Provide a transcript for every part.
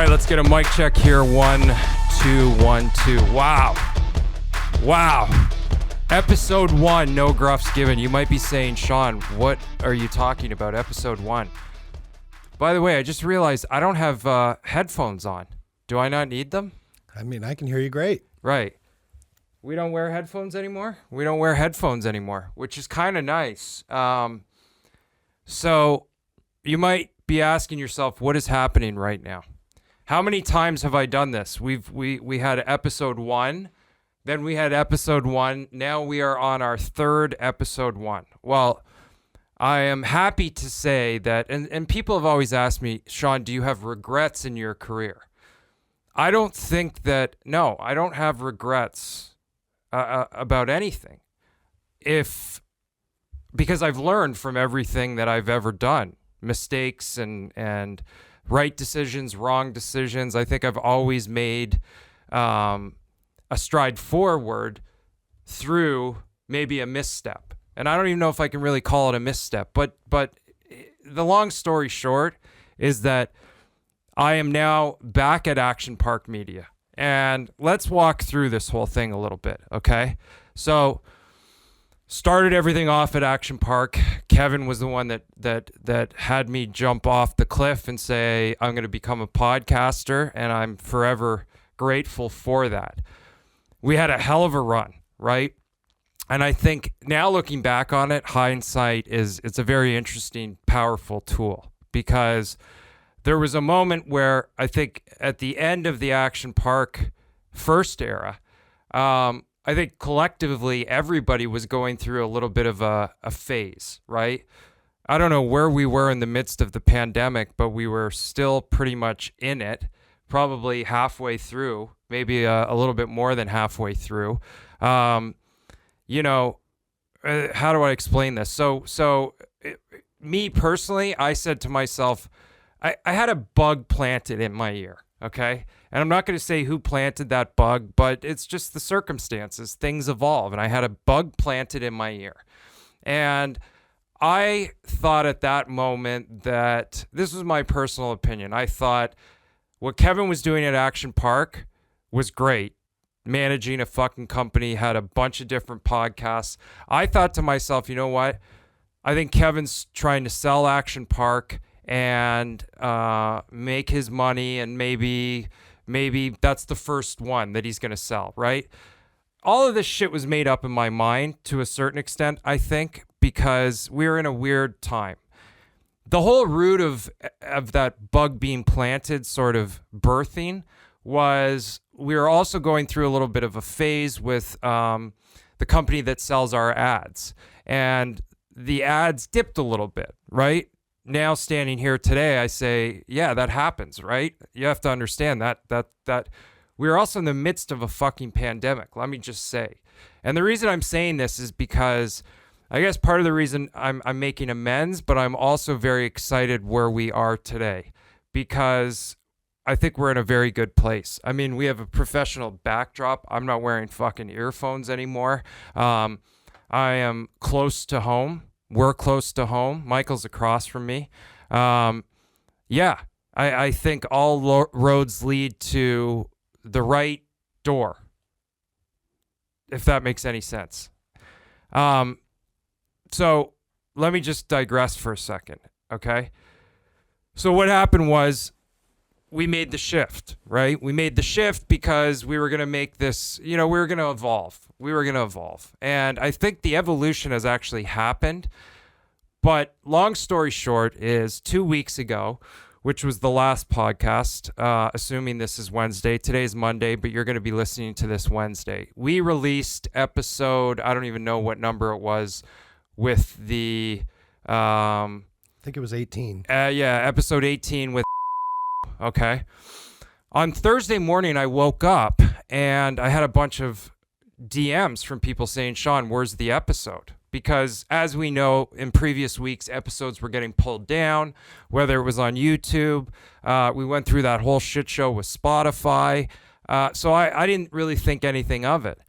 right, let's get a mic check here. 1, 2, 1, 2. Wow. Episode 1, no gruffs given. You might be saying, Sean, what are you talking about? Episode 1. By the way, I just realized I don't have headphones on. Do I not need them? I mean, I can hear you great. Right. We don't wear headphones anymore? We don't wear headphones anymore, which is kind of nice. So you might be asking yourself, what is happening right now? How many times have I done this? We had episode 1, then we had episode 1. Now we are on our third episode 1. Well, I am happy to say that, and people have always asked me, Sean, do you have regrets in your career? I don't think that, no, I don't have regrets about anything. Because I've learned from everything that I've ever done, mistakes and right decisions, wrong decisions. I think I've always made a stride forward through maybe a misstep. And I don't even know if I can really call it a misstep, but the long story short is that I am now back at Action Park Media. And let's walk through this whole thing a little bit, okay? So started everything off at Action Park. Kevin was the one that had me jump off the cliff and say, I'm going to become a podcaster, and I'm forever grateful for that. We had a hell of a run, right? And I think now looking back on it, hindsight it's a very interesting, powerful tool, because there was a moment where I think at the end of the Action Park first era, I think collectively everybody was going through a little bit of a phase, right? I don't know where we were in the midst of the pandemic, but we were still pretty much in it, probably halfway through, maybe a little bit more than halfway through. How do I explain this? So me personally, I said to myself, I had a bug planted in my ear, okay? And I'm not going to say who planted that bug, but it's just the circumstances. Things evolve, and I had a bug planted in my ear. And I thought at that moment that, this was my personal opinion, I thought what Kevin was doing at Action Park was great. Managing a fucking company, had a bunch of different podcasts. I thought to myself, you know what? I think Kevin's trying to sell Action Park and make his money, and maybe that's the first one that he's going to sell, right? All of this shit was made up in my mind to a certain extent, I think, because we're in a weird time. The whole root of that bug being planted, sort of birthing, was we were also going through a little bit of a phase with the company that sells our ads. And the ads dipped a little bit, right? Now standing here today, I say, yeah, that happens, right? You have to understand that we're also in the midst of a fucking pandemic, let me just say. And the reason I'm saying this is because I guess part of the reason I'm making amends, but I'm also very excited where we are today, because I think we're in a very good place. I mean, we have a professional backdrop. I'm not wearing fucking earphones anymore. I am close to home. We're close to home. Michael's across from me. I think all roads lead to the right door, if that makes any sense. So let me just digress for a second, okay? So what happened was we made the shift, right? We made the shift because we were going to make this, we were going to evolve. And I think the evolution has actually happened. But long story short is 2 weeks ago, which was the last podcast, assuming this is Wednesday. Today's Monday, but you're going to be listening to this Wednesday. We released episode, I don't even know what number it was, with the... I think it was 18. Episode 18 with... Okay. On Thursday morning, I woke up and I had a bunch of DMs from people saying, Sean, where's the episode? Because as we know, in previous weeks, episodes were getting pulled down, whether it was on YouTube. We went through that whole shit show with Spotify. So I didn't really think anything of it.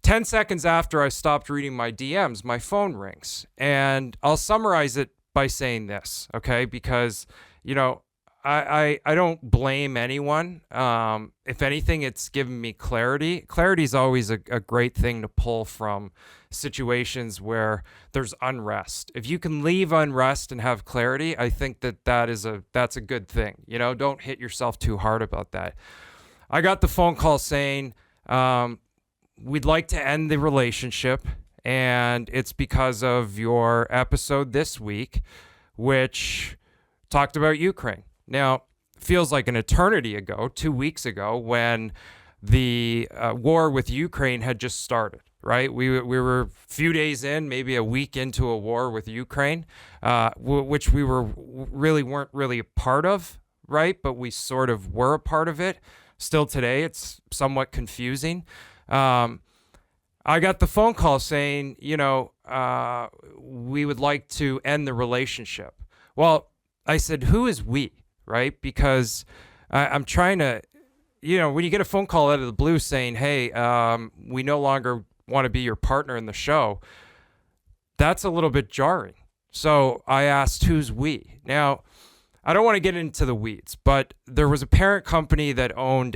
10 seconds after I stopped reading my DMs, my phone rings. And I'll summarize it by saying this, okay? Because, I don't blame anyone. If anything, it's given me clarity. Clarity is always a great thing to pull from situations where there's unrest. If you can leave unrest and have clarity, I think that's a good thing. Don't hit yourself too hard about that. I got the phone call saying we'd like to end the relationship, and it's because of your episode this week, which talked about Ukraine. Now, feels like an eternity ago, 2 weeks ago, when the war with Ukraine had just started, right? We were a few days in, maybe a week into a war with Ukraine, which we weren't really a part of, right? But we sort of were a part of it. Still today, it's somewhat confusing. I got the phone call saying, we would like to end the relationship. Well, I said, who is we? Right? Because I'm trying to, when you get a phone call out of the blue saying, hey, we no longer want to be your partner in the show, that's a little bit jarring. So I asked, who's we? Now, I don't want to get into the weeds, but there was a parent company that owned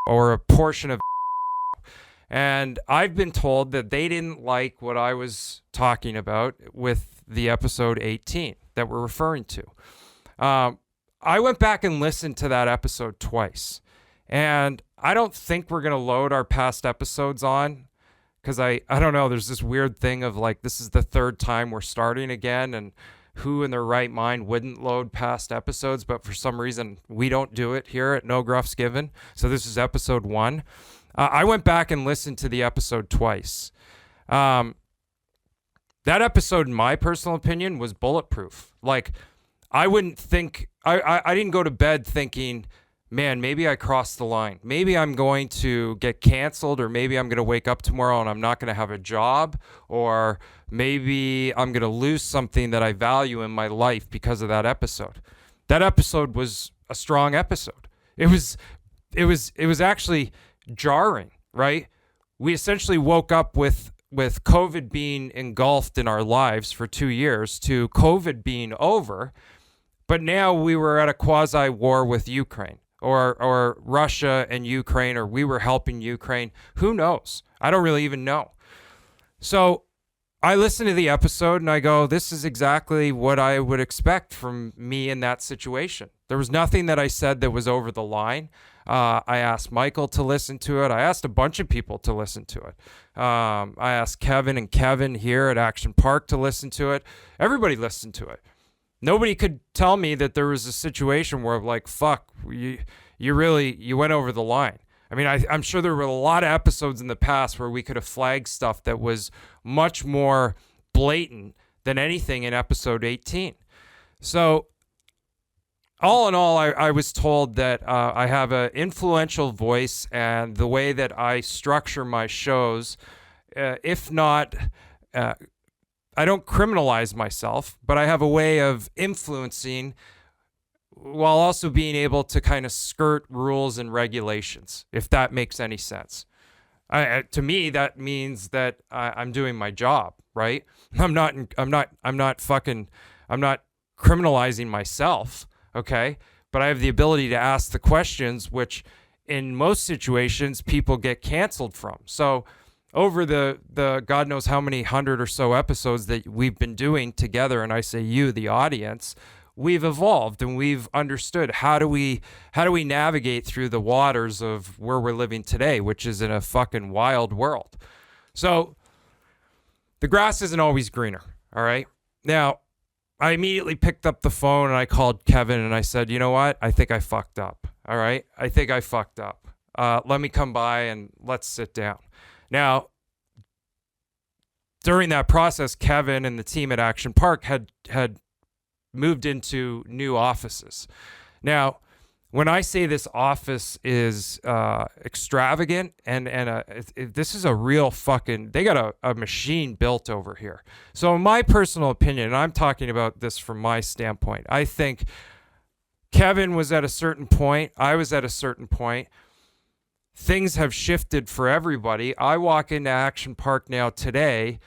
or a portion of, and I've been told that they didn't like what I was talking about with the episode 18 that we're referring to. I went back and listened to that episode twice, and I don't think we're going to load our past episodes on, because I don't know, there's this weird thing of like, this is the third time we're starting again, and who in their right mind wouldn't load past episodes, but for some reason we don't do it here at No Gruffs Given. So this is episode 1. I went back and listened to the episode twice. That episode, in my personal opinion, was bulletproof. Like, I wouldn't think, I didn't go to bed thinking, man, maybe I crossed the line. Maybe I'm going to get canceled, or maybe I'm going to wake up tomorrow and I'm not going to have a job, or maybe I'm going to lose something that I value in my life because of that episode. That episode was a strong episode. It was actually jarring, right? We essentially woke up with COVID being engulfed in our lives for 2 years to COVID being over. But now we were at a quasi war with Ukraine, or Russia and Ukraine, or we were helping Ukraine. Who knows? I don't really even know. So I listened to the episode and I go, this is exactly what I would expect from me in that situation. There was nothing that I said that was over the line. I asked Michael to listen to it. I asked a bunch of people to listen to it. I asked Kevin and Kevin here at Action Park to listen to it. Everybody listened to it. Nobody could tell me that there was a situation where, like, fuck, you went over the line. I mean, I'm sure there were a lot of episodes in the past where we could have flagged stuff that was much more blatant than anything in episode 18. So all in all, I was told that I have an influential voice, and the way that I structure my shows, if not, I don't criminalize myself, but I have a way of influencing while also being able to kind of skirt rules and regulations, if that makes any sense. To me, that means that I'm doing my job, right? I'm not criminalizing myself, okay? But I have the ability to ask the questions, which in most situations people get canceled from. So over the God knows how many 100 or so episodes that we've been doing together, and I say you, the audience, we've evolved and we've understood how do we navigate through the waters of where we're living today, which is in a fucking wild world. So the grass isn't always greener, all right? Now, I immediately picked up the phone and I called Kevin and I said, you know what? I think I fucked up, all right? I think I fucked up. Let me come by and let's sit down. Now, during that process, Kevin and the team at Action Park had moved into new offices. Now, when I say this office is extravagant, and this is a real fucking, they got a machine built over here. So in my personal opinion, and I'm talking about this from my standpoint, I think Kevin was at a certain point. I was at a certain point. Things have shifted for everybody. I walk into Action Park now today,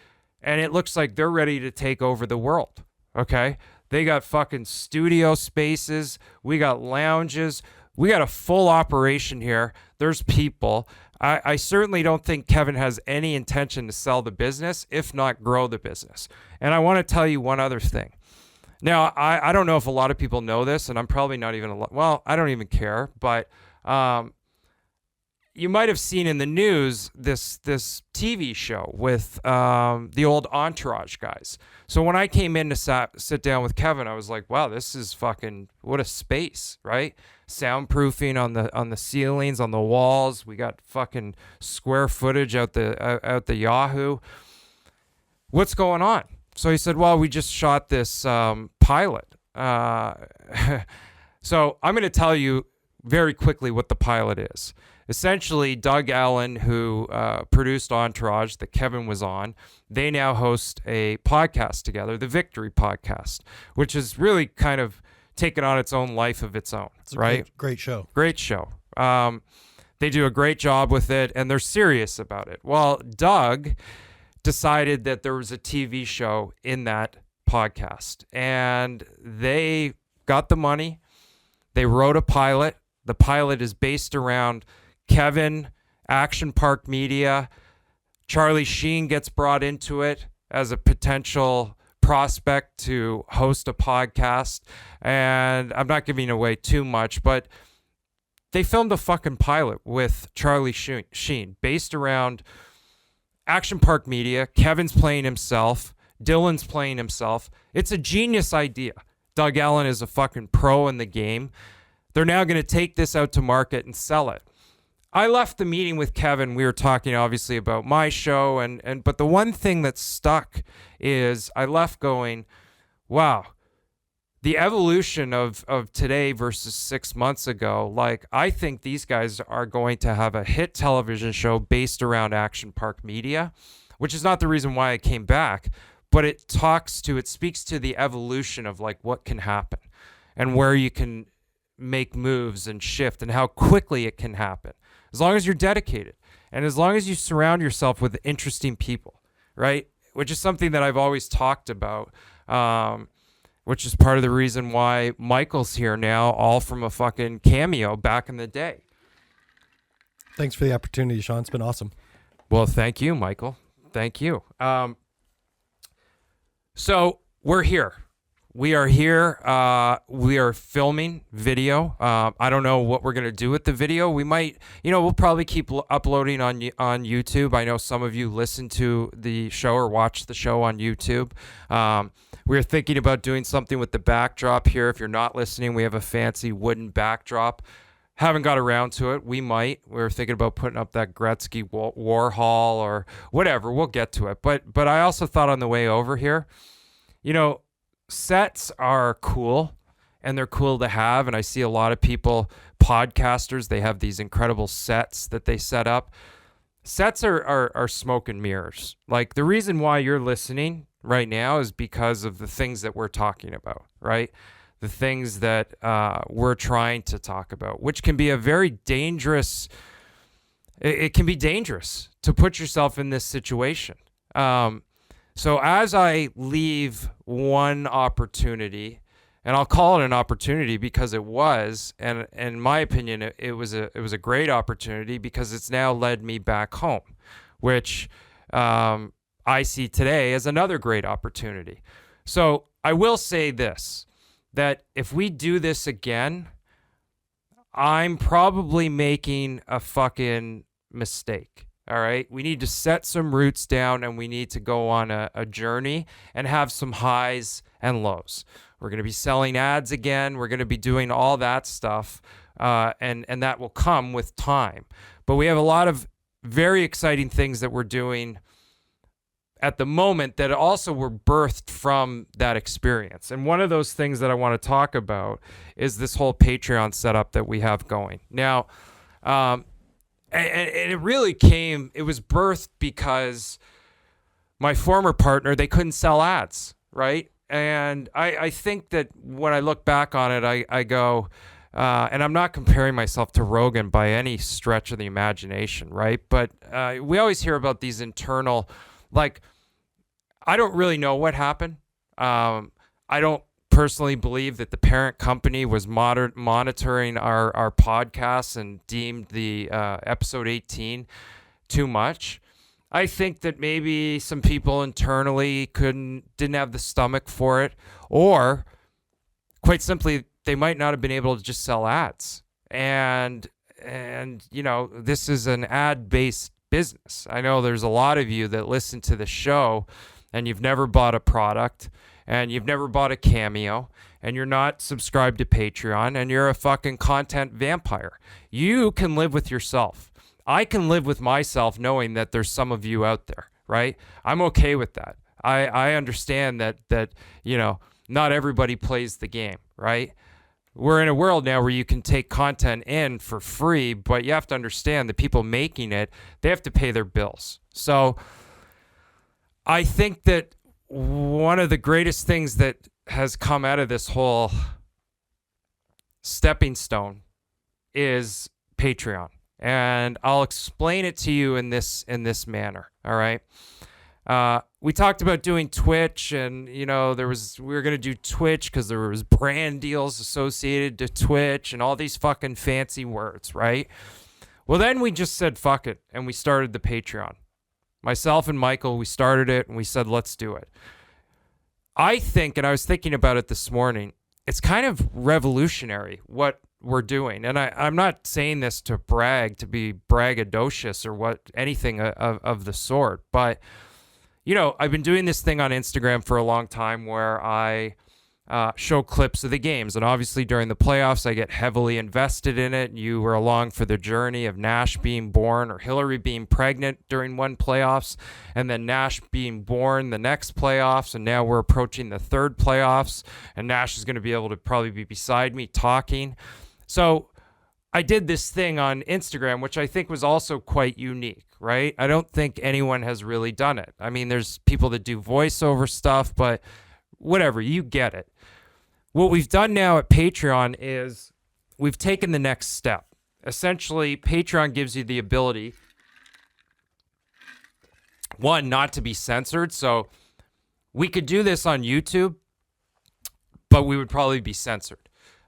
and it looks like they're ready to take over the world. Okay? They got fucking studio spaces. We got lounges. We got a full operation here. There's people. I certainly don't think Kevin has any intention to sell the business, if not grow the business. And I want to tell you one other thing. Now, I don't know if a lot of people know this, and I'm probably not even, well, I don't even care, but you might have seen in the news this TV show with the old Entourage guys. So when I came in to sit down with Kevin, I was like, wow, this is fucking, what a space, right? Soundproofing on the ceilings, on the walls. We got fucking square footage out the Yahoo. What's going on? So he said, well, we just shot this pilot. So I'm going to tell you very quickly what the pilot is. Essentially, Doug Allen, who produced Entourage that Kevin was on, they now host a podcast together, the Victory Podcast, which is really kind of taken on its own life of its own, It's a right? great show. Great show. They do a great job with it, and they're serious about it. Well, Doug decided that there was a TV show in that podcast, and they got the money. They wrote a pilot. The pilot is based around Kevin, Action Park Media. Charlie Sheen gets brought into it as a potential prospect to host a podcast. And I'm not giving away too much, but they filmed a fucking pilot with Charlie Sheen based around Action Park Media. Kevin's playing himself. Dylan's playing himself. It's a genius idea. Doug Allen is a fucking pro in the game. They're now going to take this out to market and sell it. I left the meeting with Kevin. We were talking obviously about my show, but the one thing that stuck is I left going, wow, the evolution of today versus 6 months ago, like I think these guys are going to have a hit television show based around Action Park Media, which is not the reason why I came back, but it speaks to the evolution of like what can happen and where you can make moves and shift and how quickly it can happen. As long as you're dedicated and as long as you surround yourself with interesting people, right? Which is something that I've always talked about, which is part of the reason why Michael's here now, all from a fucking cameo back in the day. Thanks for the opportunity, Sean. It's been awesome. Well, thank you, Michael. Thank you. So we're here. We are here. We are filming video. I don't know what we're going to do with the video. We might, we'll probably keep uploading on YouTube. I know some of you listen to the show or watch the show on YouTube. We're thinking about doing something with the backdrop here. If you're not listening, we have a fancy wooden backdrop. Haven't got around to it. We might. We're thinking about putting up that Gretzky Warhol or whatever. We'll get to it. But I also thought on the way over here, sets are cool and they're cool to have. And I see a lot of people, podcasters, they have these incredible sets that they set up. Sets are smoke and mirrors. Like the reason why you're listening right now is because of the things that we're talking about, right? The things that we're trying to talk about, which can be a very dangerous, it can be dangerous to put yourself in this situation. So as I leave one opportunity, and I'll call it an opportunity because it was, and in my opinion, it was a great opportunity because it's now led me back home, which I see today as another great opportunity. So I will say this, that if we do this again, I'm probably making a fucking mistake. All right, we need to set some roots down and we need to go on a journey and have some highs and lows. We're going to be selling ads again. We're going to be doing all that stuff, and that will come with time. But we have a lot of very exciting things that we're doing at the moment that also were birthed from that experience. And one of those things that I want to talk about is this whole Patreon setup that we have going. Now, and it really it was birthed because my former partner, they couldn't sell ads, right? And I think that when I look back on it, I go, and I'm not comparing myself to Rogan by any stretch of the imagination, right? But we always hear about these internal, like, I don't really know what happened. I don't personally believe that the parent company was monitoring our podcasts and deemed the episode 18 too much. I think that maybe some people internally didn't have the stomach for it, or quite simply, they might not have been able to just sell ads. And this is an ad-based business. I know there's a lot of you that listen to the show and you've never bought a product and you've never bought a Cameo and you're not subscribed to Patreon and you're a fucking content vampire. You can live with yourself. I can live with myself knowing that there's some of you out there, right? I'm okay with that. I understand that not everybody plays the game, right? We're in a world now where you can take content in for free, but you have to understand the people making it, they have to pay their bills. So I think that one of the greatest things that has come out of this whole stepping stone is Patreon. And I'll explain it to you in this manner, all right? We talked about doing Twitch, and we were gonna do Twitch because there was brand deals associated to Twitch and all these fucking fancy words, right? Well, then we just said fuck it, and we started the Patreon. Myself and Michael, we started it, and we said let's do it. I think, and I was thinking about it this morning, it's kind of revolutionary what we're doing, and I'm not saying this to brag, to be braggadocious or anything of the sort, but I've been doing this thing on Instagram for a long time where I show clips of the games. And obviously during the playoffs, I get heavily invested in it. You were along for the journey of Nash being born or Hillary being pregnant during one playoffs, and then Nash being born the next playoffs. And now we're approaching the third playoffs, and Nash is going to be able to probably be beside me talking. So I did this thing on Instagram, which I think was also quite unique, right? I don't think anyone has really done it. I mean, there's people that do voiceover stuff, but whatever, you get it. What we've done now at Patreon is we've taken the next step. Essentially, Patreon gives you the ability, one, not to be censored. So we could do this on YouTube, but we would probably be censored.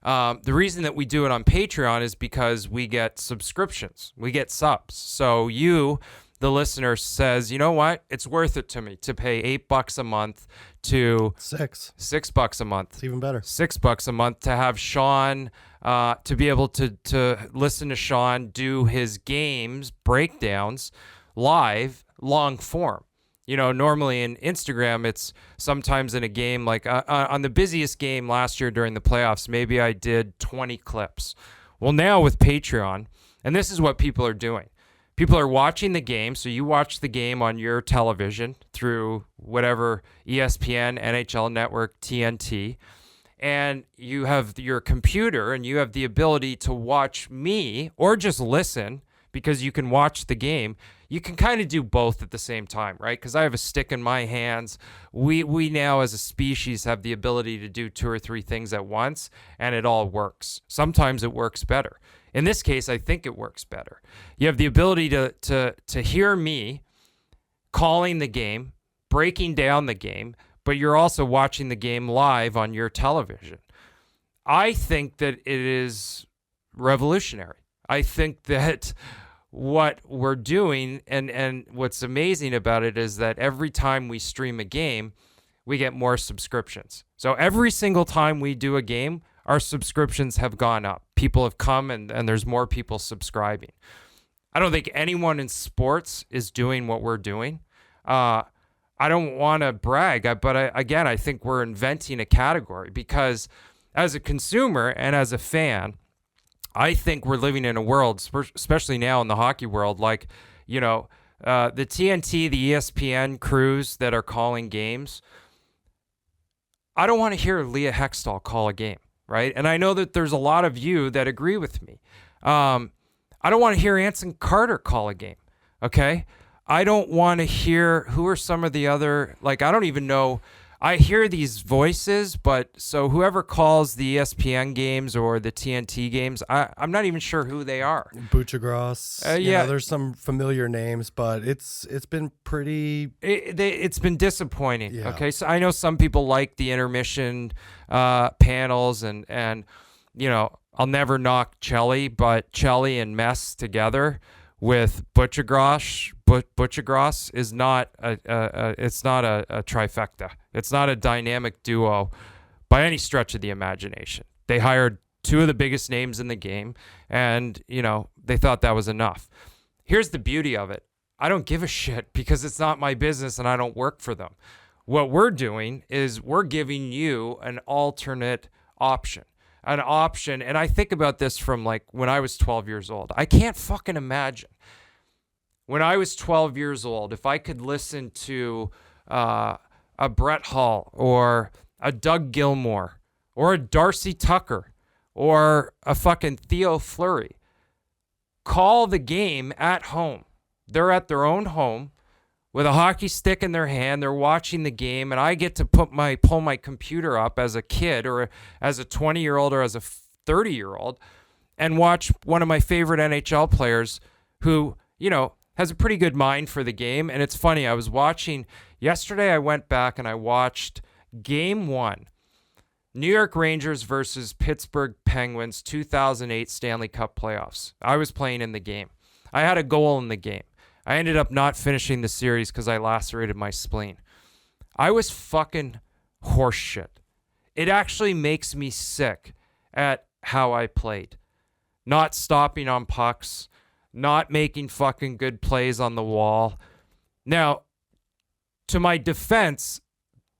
The reason that we do it on Patreon is because we get subscriptions, we get subs. So you, the listener, says, you know what? It's worth it to me to pay $8 a month to $6 a month. It's even better. $6 a month to have Sean, to be able to listen to Sean do his games breakdowns live, long form. Normally in Instagram, it's sometimes in a game, like on the busiest game last year during the playoffs, maybe I did 20 clips. Well, now with Patreon, and this is what people are doing. People are watching the game. So you watch the game on your television through whatever ESPN, NHL Network, TNT, and you have your computer and you have the ability to watch me or just listen because you can watch the game. You can kind of do both at the same time, right? Because I have a stick in my hands. We now as a species have the ability to do 2 or 3 things at once, and it all works. Sometimes it works better. In this case, I think it works better. You have the ability to hear me calling the game, breaking down the game, but you're also watching the game live on your television. I think that it is revolutionary. I think that what we're doing and what's amazing about it is that every time we stream a game, we get more subscriptions. So every single time we do a game, our subscriptions have gone up. People have come and there's more people subscribing. I don't think anyone in sports is doing what we're doing. I don't want to brag, but I think we're inventing a category because as a consumer and as a fan, I think we're living in a world, especially now in the hockey world, like, the TNT, the ESPN crews that are calling games. I don't want to hear Leah Hextall call a game, right? And I know that there's a lot of you that agree with me. I don't want to hear Anson Carter call a game, okay? I don't want to hear who are some of the other, I don't even know. I hear these voices, but so whoever calls the ESPN games or the TNT games, I'm not even sure who they are. Gross. Yeah. There's some familiar names, but it's been pretty. It's been disappointing. Yeah. Okay, so I know some people like the intermission panels, and I'll never knock Chelly, but Chelly and Mess together with Butchergross is not it's not a trifecta. It's not a dynamic duo by any stretch of the imagination. They hired two of the biggest names in the game, and they thought that was enough. Here's the beauty of it. I don't give a shit because it's not my business and I don't work for them. What we're doing is we're giving you an alternate option. And I think about this from like when I was 12 years old. I can't fucking imagine when I was 12 years old if I could listen to a Brett Hull or a Doug Gilmore or a Darcy Tucker or a fucking Theo Fleury call the game at home. They're at their own home with a hockey stick in their hand. They're watching the game, and I get to pull my computer up as a kid or as a 20-year-old or as a 30-year-old and watch one of my favorite NHL players who, has a pretty good mind for the game. And it's funny, I was watching yesterday, I went back and I watched Game 1, New York Rangers versus Pittsburgh Penguins 2008 Stanley Cup playoffs. I was playing in the game. I had a goal in the game. I ended up not finishing the series because I lacerated my spleen. I was fucking horseshit. It actually makes me sick at how I played. Not stopping on pucks, not making fucking good plays on the wall. Now, to my defense,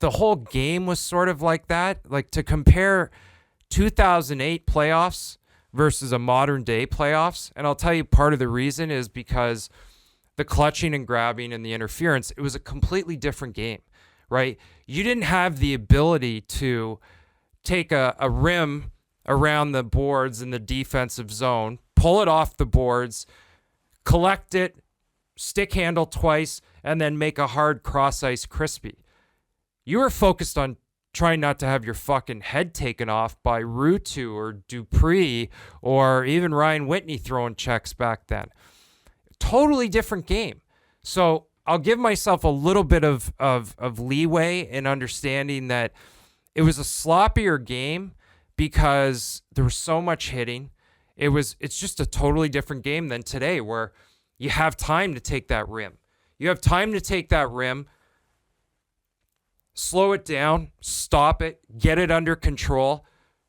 the whole game was sort of like that. Like to compare 2008 playoffs versus a modern day playoffs. And I'll tell you part of the reason is because the clutching and grabbing and the interference, it was a completely different game, right? You didn't have the ability to take a rim around the boards in the defensive zone, pull it off the boards, collect it, stick handle twice, and then make a hard cross ice crispy. You were focused on trying not to have your fucking head taken off by Ruutu or Dupree or even Ryan Whitney throwing checks back then. Totally different game. So I'll give myself a little bit of leeway in understanding that it was a sloppier game because there was so much hitting. It's just a totally different game than today where you have time to take that rim. You have time to take that rim, slow it down, stop it, get it under control,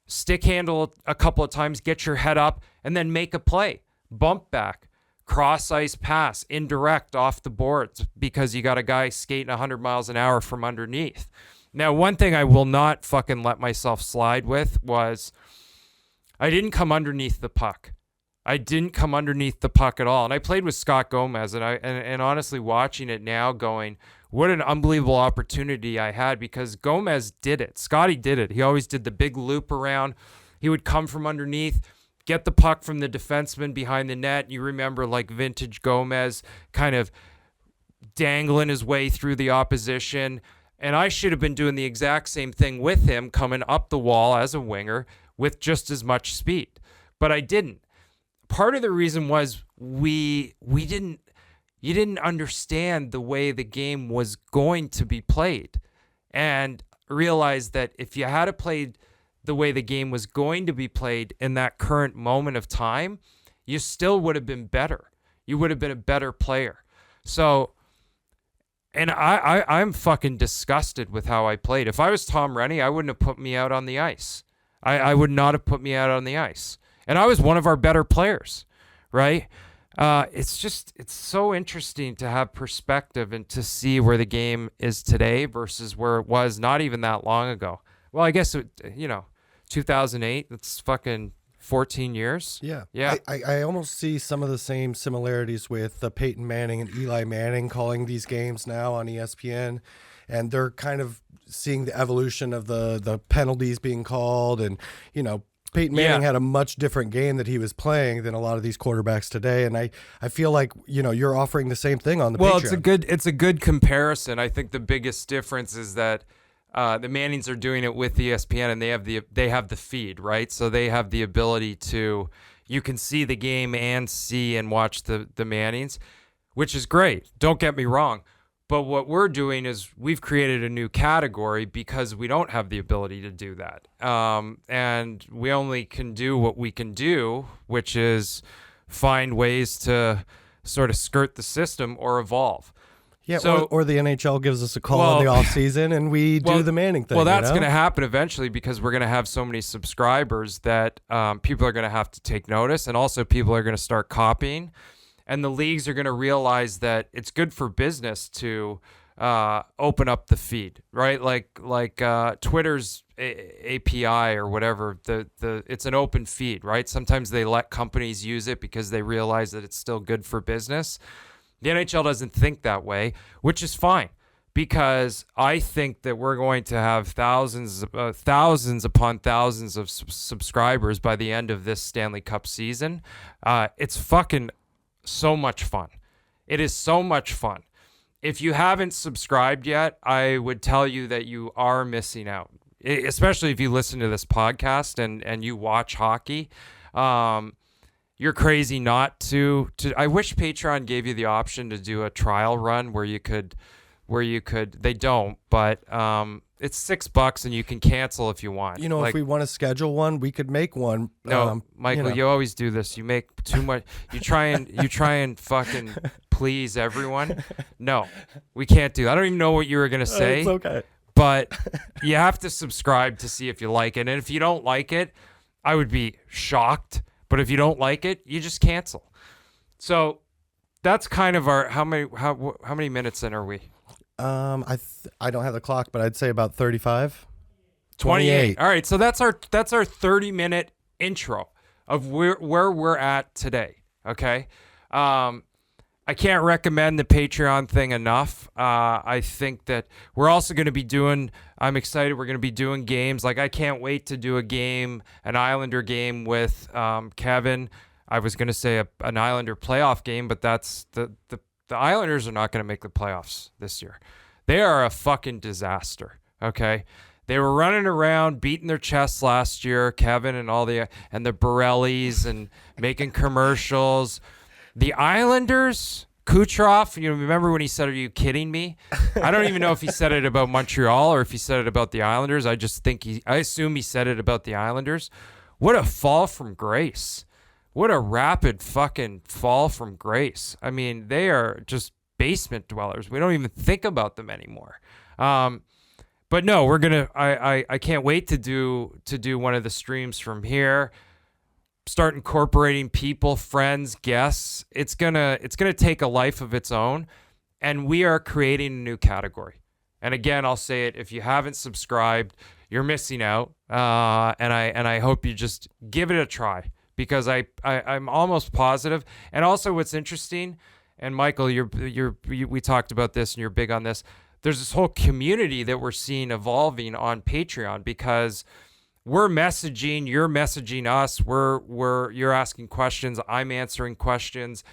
stick handle a couple of times, get your head up, and then make a play. Bump back. Cross ice pass, indirect off the boards because you got a guy skating 100 miles an hour from underneath. Now, one thing I will not fucking let myself slide with was I didn't come underneath the puck. I didn't come underneath the puck at all. And I played with Scott Gomez, and honestly watching it now going, what an unbelievable opportunity I had because Gomez did it. Scotty did it. He always did the big loop around. He would come from underneath, get the puck from the defenseman behind the net. You remember like vintage Gomez kind of dangling his way through the opposition. And I should have been doing the exact same thing with him coming up the wall as a winger with just as much speed. But I didn't. Part of the reason was you didn't understand the way the game was going to be played and realized that if you had played the way the game was going to be played in that current moment of time, you still would have been better. You would have been a better player. So, and I'm fucking disgusted with how I played. If I was Tom Rennie, I wouldn't have put me out on the ice. I would not have put me out on the ice. And I was one of our better players, right? It's so interesting to have perspective and to see where the game is today versus where it was not even that long ago. Well, I guess, 2008, that's fucking 14 years. Yeah. Yeah. I almost see some of the same similarities with Peyton Manning and Eli Manning calling these games now on ESPN. And they're kind of seeing the evolution of the penalties being called. And, Peyton Manning had a much different game that he was playing than a lot of these quarterbacks today. And I feel like, you're offering the same thing on the Patreon. Well, it's a good comparison. I think the biggest difference is that the Mannings are doing it with ESPN, and they have the feed, right? So they have the ability to, you can see the game and see and watch the Mannings, which is great. Don't get me wrong. But what we're doing is we've created a new category because we don't have the ability to do that. And we only can do what we can do, which is find ways to sort of skirt the system or evolve. Yeah, So, or the NHL gives us a call in the off season and we do the Manning thing. Well, that's you know? going to happen eventually because we're going to have so many subscribers that people are going to have to take notice, and also people are going to start copying. And the leagues are going to realize that it's good for business to open up the feed, right? Like Twitter's API or whatever. It's an open feed, right? Sometimes they let companies use it because they realize that it's still good for business. The NHL doesn't think that way, which is fine, because I think that we're going to have thousands upon thousands of subscribers by the end of this Stanley Cup season. It's fucking so much fun. It is so much fun. If you haven't subscribed yet, I would tell you that you are missing out, especially if you listen to this podcast and you watch hockey. You're crazy not to. I wish Patreon gave you the option to do a trial run where you could. They don't, but it's $6 and you can cancel if you want. You know, if we want to schedule one, we could make one. No, Michael, you always do this. You make too much. You try and fucking please everyone. No, we can't do that. I don't even know what you were gonna say. It's okay. But you have to subscribe to see if you like it, and if you don't like it, I would be shocked. But if you don't like it, you just cancel. So that's kind of our how many minutes in are we? I don't have the clock, but I'd say about 35. 28. All right, so that's our 30-minute intro of where we're at today. Okay, I can't recommend the Patreon thing enough. I think that we're also going to be doing. I'm excited. We're going to be doing games. Like, I can't wait to do a game, an Islander game with Kevin. I was going to say an Islander playoff game, but that's the Islanders are not going to make the playoffs this year. They are a fucking disaster. Okay. They were running around, beating their chests last year, Kevin and the Borellis, and making commercials. The Islanders, Kucherov, you remember when he said, "Are you kidding me?" I don't even know if he said it about Montreal or if he said it about the Islanders. I assume he said it about the Islanders. What a fall from grace. What a rapid fucking fall from grace. I mean, they are just basement dwellers. We don't even think about them anymore. But no, we're gonna. I can't wait to do one of the streams from here. Start incorporating people, friends, guests. It's gonna take a life of its own, and we are creating a new category. And again, I'll say it: if you haven't subscribed, you're missing out. And I hope you just give it a try, because I'm almost positive. And also, what's interesting, and Michael, we talked about this, and you're big on this. There's this whole community that we're seeing evolving on Patreon, because we're messaging, you're messaging us, you're asking questions, I'm answering questions.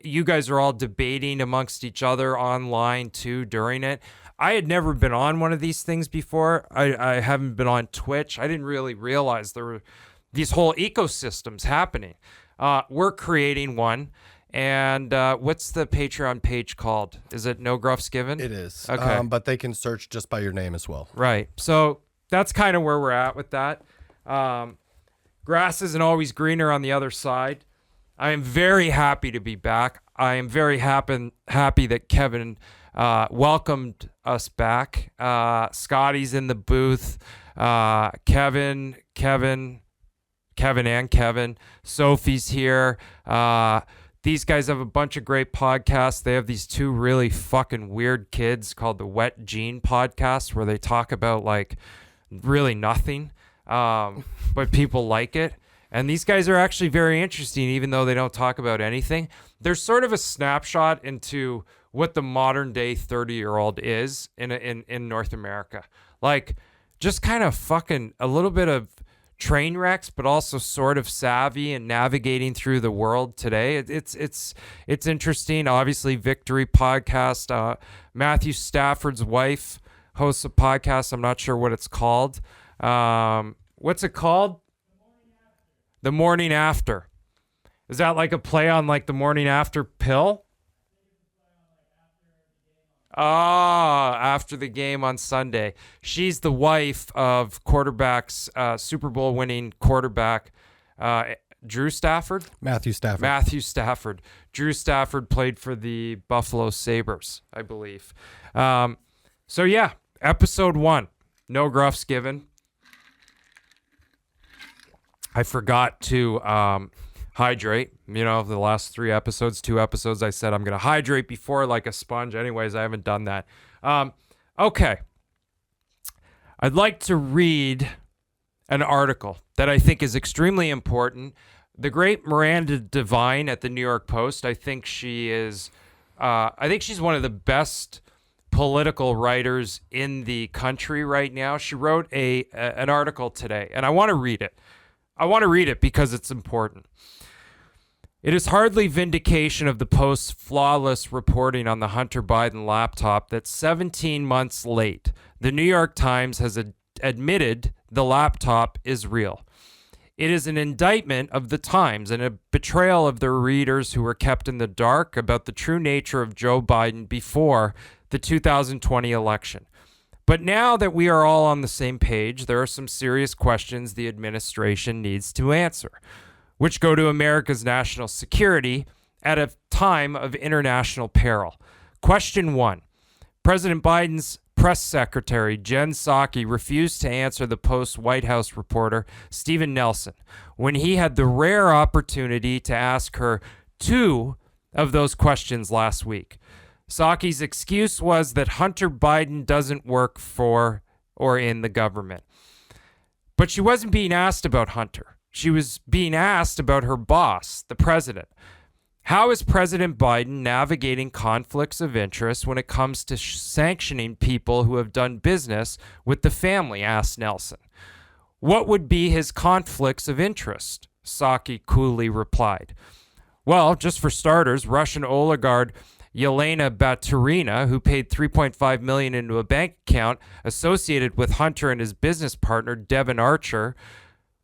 You guys are all debating amongst each other online too during it. I had never been on one of these things before. I haven't been on Twitch. I didn't really realize there were these whole ecosystems happening. We're creating one. And what's the Patreon page called? Is it No Gruffs Given? It is. Okay. But they can search just by your name as well. Right. So that's kind of where we're at with that. Grass isn't always greener on the other side. I am very happy to be back. I am very happy that Kevin welcomed us back. Scotty's in the booth. Kevin, and Kevin. Sophie's here. These guys have a bunch of great podcasts. They have these two really fucking weird kids called the Wet Gene podcast, where they talk about like really nothing, but people like it. And these guys are actually very interesting, even though they don't talk about anything. They're sort of a snapshot into what the modern day 30-year-old is in North America. Like, just kind of fucking a little bit of train wrecks, but also sort of savvy and navigating through the world today. It's interesting. Obviously, Victory podcast. Matthew Stafford's wife hosts a podcast. I'm not sure what it's called. What's it called? The Morning After. Is that like a play on like the morning after pill? Ah, after the game on Sunday. She's the wife of Super Bowl winning quarterback Drew Stafford? Matthew Stafford. Matthew Stafford. Drew Stafford played for the Buffalo Sabres, I believe. So yeah, episode 1. No gruffs given. I forgot to hydrate. You know, the last 2 episodes, I said I'm going to hydrate before like a sponge. Anyways, I haven't done that. Okay. I'd like to read an article that I think is extremely important. The great Miranda Devine at the New York Post, I think she's one of the best political writers in the country right now. She wrote an article today, and I want to read it. I want to read it because it's important. It is hardly vindication of the Post's flawless reporting on the Hunter Biden laptop that 17 months late, the New York Times has admitted the laptop is real. It is an indictment of the Times and a betrayal of their readers who were kept in the dark about the true nature of Joe Biden before the 2020 election. But now that we are all on the same page, there are some serious questions the administration needs to answer, which go to America's national security at a time of international peril. Question 1. President Biden's press secretary, Jen Psaki, refused to answer the Post's White House reporter, Stephen Nelson, when he had the rare opportunity to ask her 2 of those questions last week. Psaki's excuse was that Hunter Biden doesn't work for or in the government. But she wasn't being asked about Hunter. She was being asked about her boss, the president. How is President Biden navigating conflicts of interest when it comes to sanctioning people who have done business with the family, asked Nelson. What would be his conflicts of interest? Psaki coolly replied. Well, just for starters, Russian oligarch Yelena Baturina, who paid $3.5 million into a bank account associated with Hunter and his business partner, Devon Archer,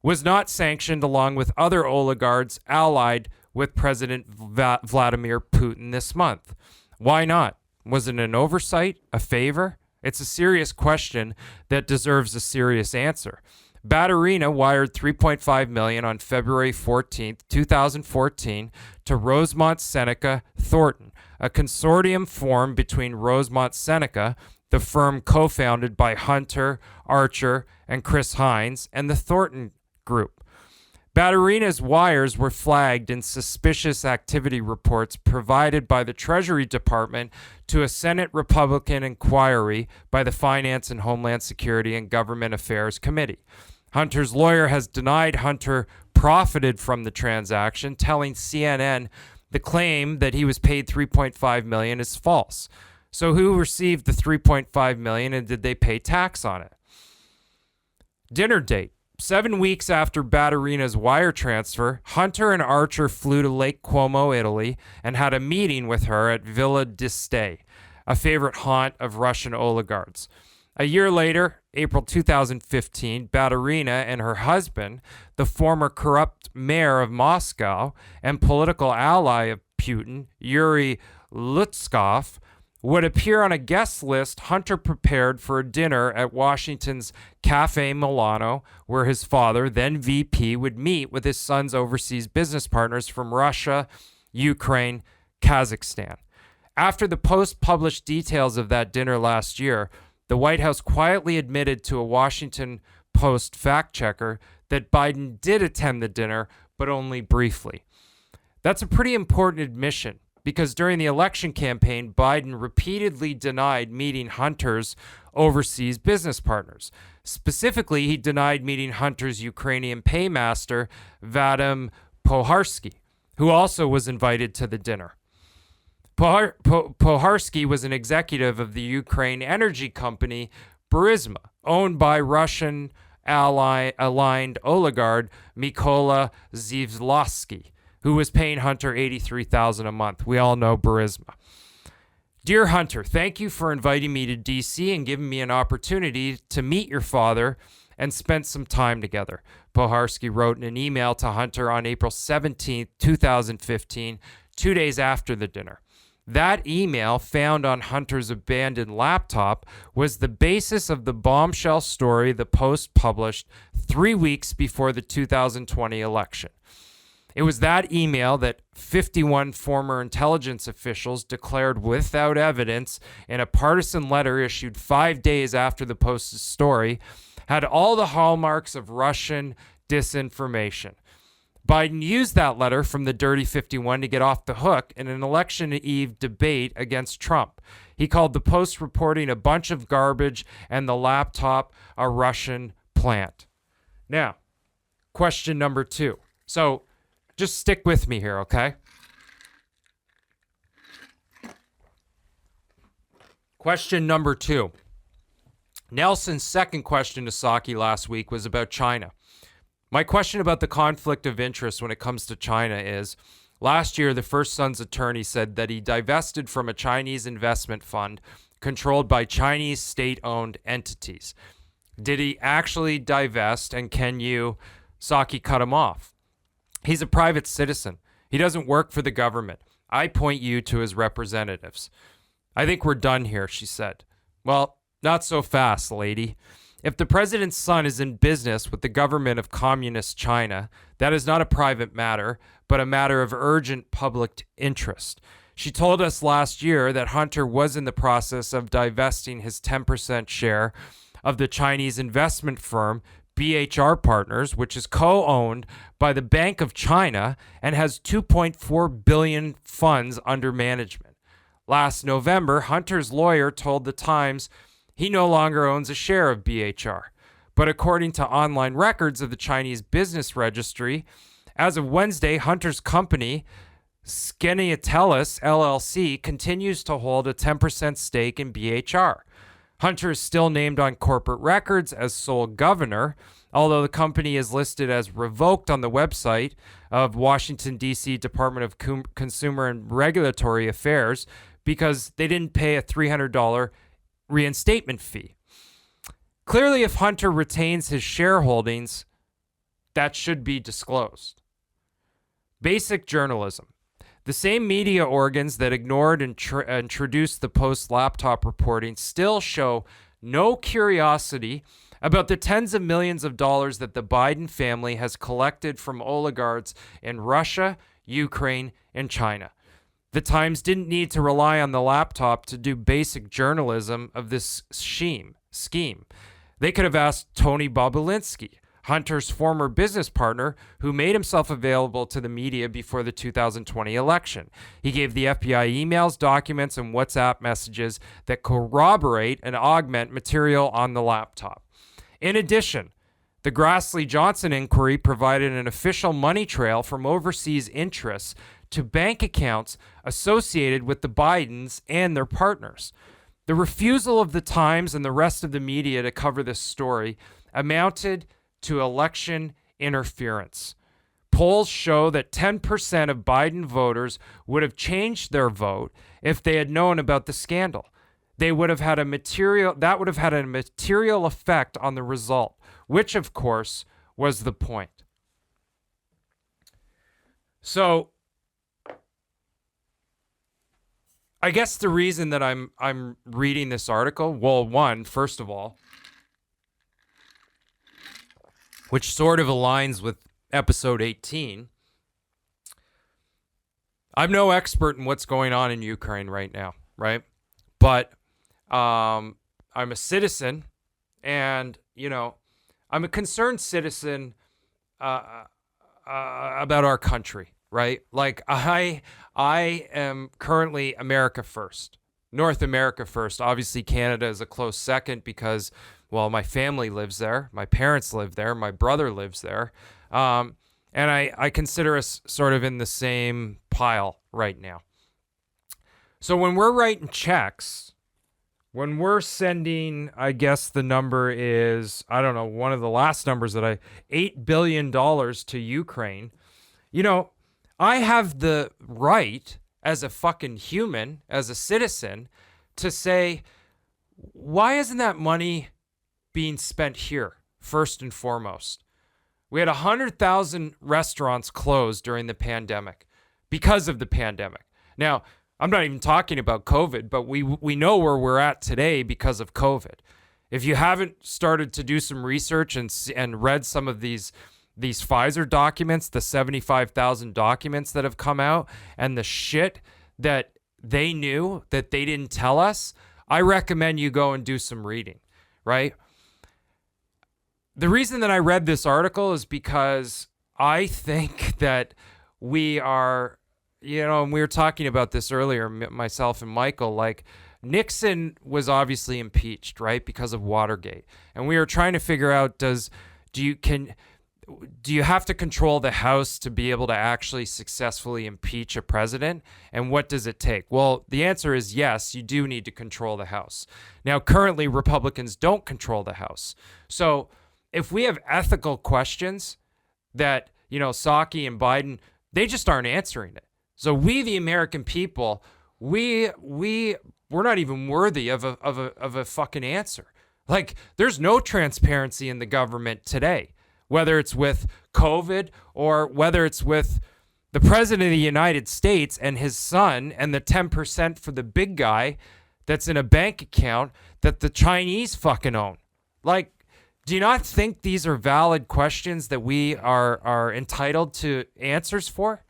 was not sanctioned along with other oligarchs allied with President Vladimir Putin this month. Why not? Was it an oversight? A favor? It's a serious question that deserves a serious answer. Baturina wired $3.5 million on February 14, 2014 to Rosemont Seneca Thornton, a consortium formed between Rosemont Seneca, the firm co-founded by Hunter, Archer, and Chris Hines, and the Thornton Group. Baturina's wires were flagged in suspicious activity reports provided by the Treasury Department to a Senate Republican inquiry by the Finance and Homeland Security and Government Affairs Committee. Hunter's lawyer has denied Hunter profited from the transaction, telling CNN the claim that he was paid $3.5 million is false. So who received the $3.5 million and did they pay tax on it? Dinner date. 7 weeks after Baturina's wire transfer, Hunter and Archer flew to Lake Como, Italy, and had a meeting with her at Villa d'Este, a favorite haunt of Russian oligarchs. A year later, April 2015, Baturina and her husband, the former corrupt mayor of Moscow and political ally of Putin, Yuri Lutskov, would appear on a guest list Hunter prepared for a dinner at Washington's Cafe Milano, where his father, then VP, would meet with his son's overseas business partners from Russia, Ukraine, Kazakhstan. After the Post published details of that dinner last year, the White House quietly admitted to a Washington Post fact checker that Biden did attend the dinner, but only briefly. That's a pretty important admission, because during the election campaign, Biden repeatedly denied meeting Hunter's overseas business partners. Specifically, he denied meeting Hunter's Ukrainian paymaster, Vadim Poharsky, who also was invited to the dinner. Poharsky was an executive of the Ukraine energy company Burisma, owned by Russian aligned oligarch Mykola Zivlosky, who was paying Hunter $83,000 a month. We all know Burisma. Dear Hunter, thank you for inviting me to DC and giving me an opportunity to meet your father and spend some time together. Poharski wrote in an email to Hunter on April 17th, 2015, 2 days after the dinner. That email, found on Hunter's abandoned laptop, was the basis of the bombshell story the Post published 3 weeks before the 2020 election. It was that email that 51 former intelligence officials declared without evidence in a partisan letter issued 5 days after the Post's story had all the hallmarks of Russian disinformation. Biden used that letter from the Dirty 51 to get off the hook in an election eve debate against Trump. He called the Post reporting a bunch of garbage and the laptop a Russian plant. Now, question number 2. So, just stick with me here, okay? Question number 2. Nelson's second question to Psaki last week was about China. My question about the conflict of interest when it comes to China is, last year the First Son's attorney said that he divested from a Chinese investment fund controlled by Chinese state-owned entities. Did he actually divest, and can you, Psaki, cut him off? He's a private citizen. He doesn't work for the government. I point you to his representatives. I think we're done here, she said. Well, not so fast, lady. If the president's son is in business with the government of communist China, that is not a private matter, but a matter of urgent public interest. She told us last year that Hunter was in the process of divesting his 10% share of the Chinese investment firm BHR Partners, which is co-owned by the Bank of China and has $2.4 billion funds under management. Last November, Hunter's lawyer told The Times he no longer owns a share of BHR. But according to online records of the Chinese Business Registry, as of Wednesday, Hunter's company, Skeniatelis LLC, continues to hold a 10% stake in BHR. Hunter is still named on corporate records as sole governor, although the company is listed as revoked on the website of Washington, D.C. Department of Consumer and Regulatory Affairs because they didn't pay a $300 reinstatement fee. Clearly, if Hunter retains his shareholdings, that should be disclosed. Basic journalism. The same media organs that ignored and introduced the Post laptop reporting still show no curiosity about the tens of millions of dollars that the Biden family has collected from oligarchs in Russia, Ukraine, and China. The Times didn't need to rely on the laptop to do basic journalism of this scheme. They could have asked Tony Bobulinski, Hunter's former business partner, who made himself available to the media before the 2020 election. He gave the FBI emails, documents, and WhatsApp messages that corroborate and augment material on the laptop. In addition, the Grassley-Johnson inquiry provided an official money trail from overseas interests to bank accounts associated with the Bidens and their partners. The refusal of the Times and the rest of the media to cover this story amounted to election interference. Polls show that 10% of Biden voters would have changed their vote if they had known about the scandal. That would have had a material effect on the result, which of course was the point. So I guess the reason that I'm reading this article, well, one, first of all, which sort of aligns with episode 18. I'm no expert in what's going on in Ukraine right now, right? But I'm a citizen, and, I'm a concerned citizen about our country, right? Like, I am currently America first, North America first. Obviously, Canada is a close second because, well, my family lives there. My parents live there. My brother lives there. And I consider us sort of in the same pile right now. So when we're writing checks, when we're sending, I guess the number is, I don't know, one of the last numbers that $8 billion to Ukraine, I have the right as a fucking human, as a citizen, to say, why isn't that money being spent here, first and foremost? We had 100,000 restaurants closed during the pandemic because of the pandemic. Now, I'm not even talking about COVID, but we know where we're at today because of COVID. If you haven't started to do some research and read some of these Pfizer documents, the 75,000 documents that have come out, and the shit that they knew that they didn't tell us, I recommend you go and do some reading, right? The reason that I read this article is because I think that we are, and we were talking about this earlier, myself and Michael, like Nixon was obviously impeached, right, because of Watergate. And we were trying to figure out, do you have to control the House to be able to actually successfully impeach a president? And what does it take? Well, the answer is yes, you do need to control the House. Now, currently, Republicans don't control the House. So if we have ethical questions that, Psaki and Biden, they just aren't answering it. So we, the American people, we're not even worthy of a fucking answer. Like, there's no transparency in the government today, whether it's with COVID or whether it's with the president of the United States and his son and the 10% for the big guy that's in a bank account that the Chinese fucking own. Like, do you not think these are valid questions that we are entitled to answers for?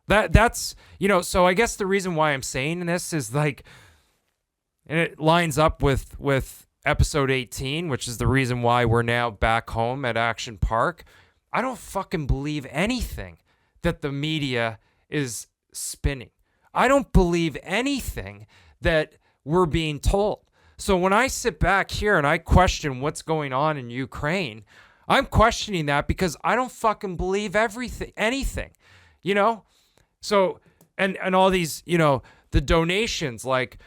That's so I guess the reason why I'm saying this is like, and it lines up with episode 18, which is the reason why we're now back home at Action Park. I don't fucking believe anything that the media is spinning. I don't believe anything that we're being told. So when I sit back here and I question what's going on in Ukraine, I'm questioning that because I don't fucking believe anything, So, and all these, the donations, like,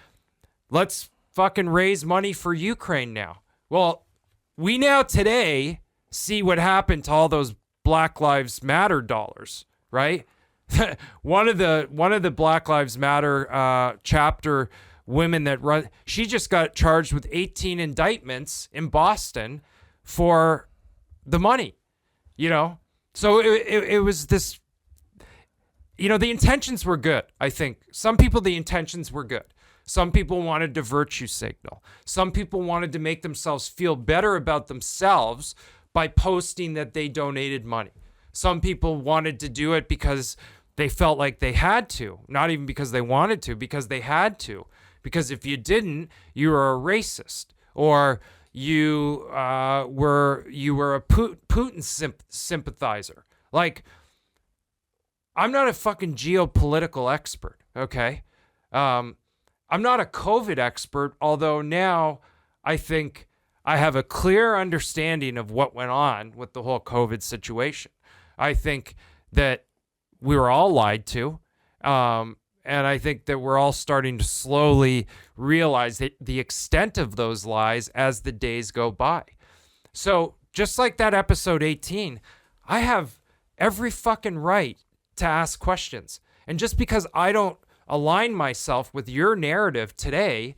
let's fucking raise money for Ukraine now. Well, we now today see what happened to all those Black Lives Matter dollars, right? one of the Black Lives Matter chapter women that run, she just got charged with 18 indictments in Boston for the money, So it was this, the intentions were good. I think some people, the intentions were good. Some people wanted to virtue signal. Some people wanted to make themselves feel better about themselves by posting that they donated money. Some people wanted to do it because they felt like they had to, not even because they wanted to, because they had to. Because if you didn't, you were a racist, or you were a Putin sympathizer. Like, I'm not a fucking geopolitical expert, okay? I'm not a COVID expert, although now I think I have a clear understanding of what went on with the whole COVID situation. I think that we were all lied to. And I think that we're all starting to slowly realize the extent of those lies as the days go by. So just like that episode 18, I have every fucking right to ask questions. And just because I don't align myself with your narrative today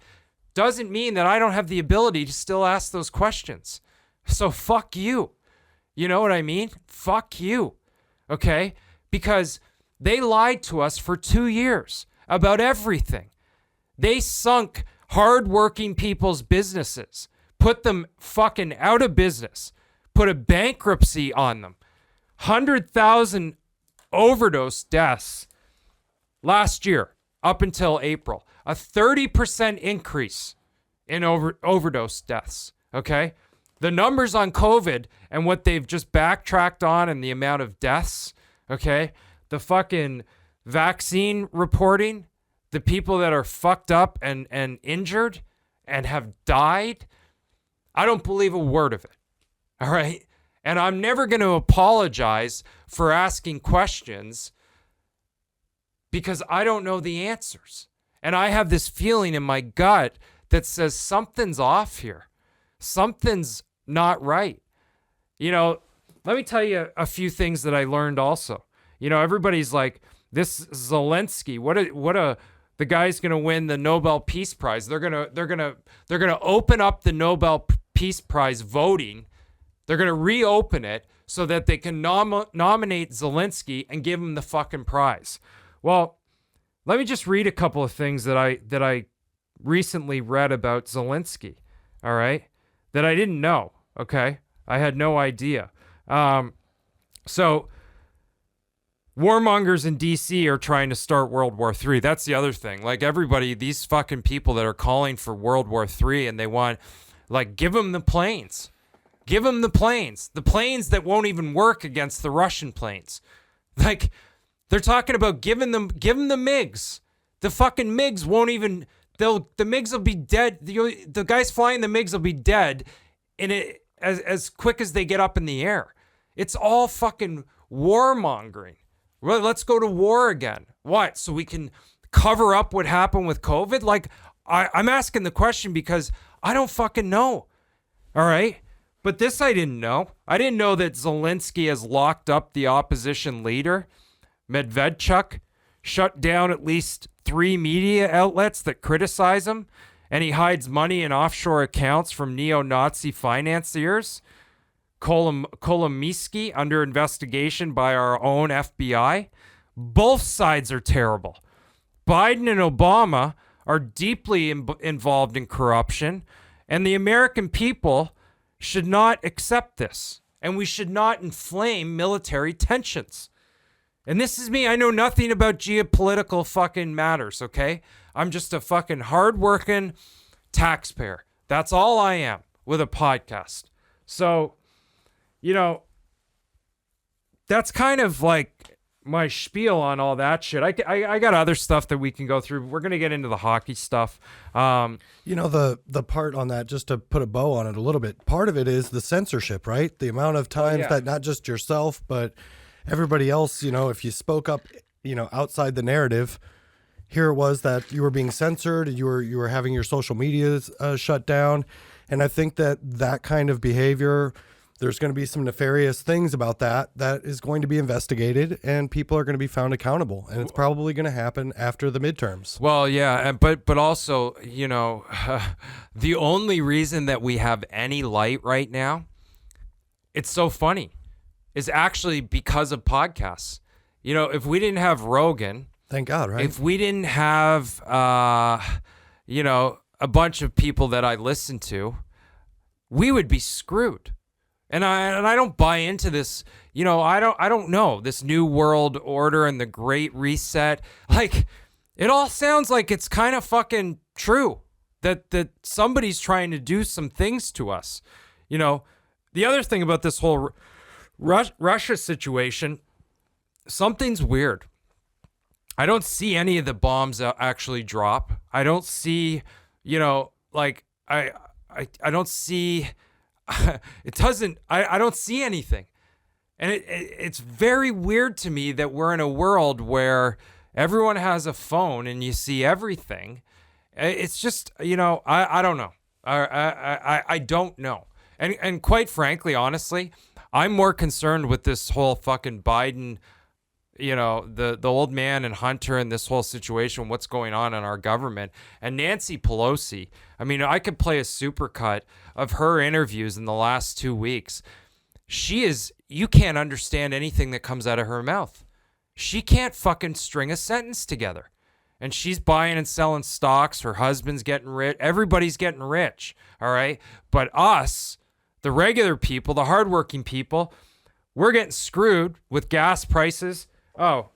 doesn't mean that I don't have the ability to still ask those questions. So fuck you. You know what I mean? Fuck you. Okay? Because they lied to us for 2 years about everything. They sunk hardworking people's businesses, put them fucking out of business, put a bankruptcy on them. 100,000 overdose deaths last year up until April. A 30% increase in overdose deaths, okay? The numbers on COVID and what they've just backtracked on and the amount of deaths, okay? The fucking vaccine reporting, the people that are fucked up and injured and have died, I don't believe a word of it, all right? And I'm never going to apologize for asking questions because I don't know the answers. And I have this feeling in my gut that says something's off here. Something's not right. Let me tell you a few things that I learned also. Everybody's like, this Zelensky, the guy's going to win the Nobel Peace Prize. They're going to open up the Nobel Peace Prize voting. They're going to reopen it so that they can nominate Zelensky and give him the fucking prize. Well, let me just read a couple of things that I recently read about Zelensky, all right, that I didn't know, okay? I had no idea. So warmongers in D.C. are trying to start World War III. That's the other thing. Like, everybody, these fucking people that are calling for World War III, and they want, like, give them the planes. Give them the planes. The planes that won't even work against the Russian planes. Like, they're talking about give them the MiGs. The fucking MiGs won't even, the MiGs will be dead. The guys flying the MiGs will be dead as quick as they get up in the air. It's all fucking warmongering. Well, let's go to war again. What? So we can cover up what happened with COVID? Like, I'm asking the question because I don't fucking know. All right? But this I didn't know. I didn't know that Zelensky has locked up the opposition leader, Medvedchuk, shut down at least 3 media outlets that criticize him, and he hides money in offshore accounts from neo-Nazi financiers. Kolomiski under investigation by our own FBI. Both sides are terrible. Biden and Obama are deeply involved in corruption, and the American people should not accept this, and we should not inflame military tensions. And this is me. I know nothing about geopolitical fucking matters, okay? I'm just a fucking hardworking taxpayer. That's all I am with a podcast. So, you know, that's kind of like my spiel on all that shit. I got other stuff that we can go through. We're going to get into the hockey stuff. You know, the part on that, just to put a bow on it a little bit, part of it is the censorship, right? The amount of times that not just yourself, but everybody else, you know, if you spoke up, you know, outside the narrative, here it was that you were being censored, you were having your social media shut down. And I think that kind of behavior, there's going to be some nefarious things about that is going to be investigated, and people are going to be found accountable. And it's probably going to happen after the midterms. Well, yeah, but also, you know, the only reason that we have any light right now, it's so funny, is actually because of podcasts. You know, if we didn't have Rogan, thank God, right? If we didn't have, you know, a bunch of people that I listen to, we would be screwed. And I don't buy into this, you know, I don't know, this new world order and the Great Reset. Like, it all sounds like it's kind of fucking true that somebody's trying to do some things to us. You know, the other thing about this whole Russia situation, something's weird. I don't see any of the bombs actually drop. I don't see, you know, like I don't see. It doesn't. I don't see anything, and it's very weird to me that we're in a world where everyone has a phone and you see everything. It's just, you know, I don't know. I don't know, and quite frankly, honestly, I'm more concerned with this whole fucking Biden, you know, the old man and Hunter and this whole situation, what's going on in our government. And Nancy Pelosi, I mean, I could play a supercut of her interviews in the last 2 weeks. You can't understand anything that comes out of her mouth. She can't fucking string a sentence together. And she's buying and selling stocks. Her husband's getting rich. Everybody's getting rich. All right. But us, the regular people, the hardworking people, we're getting screwed with gas prices. Oh,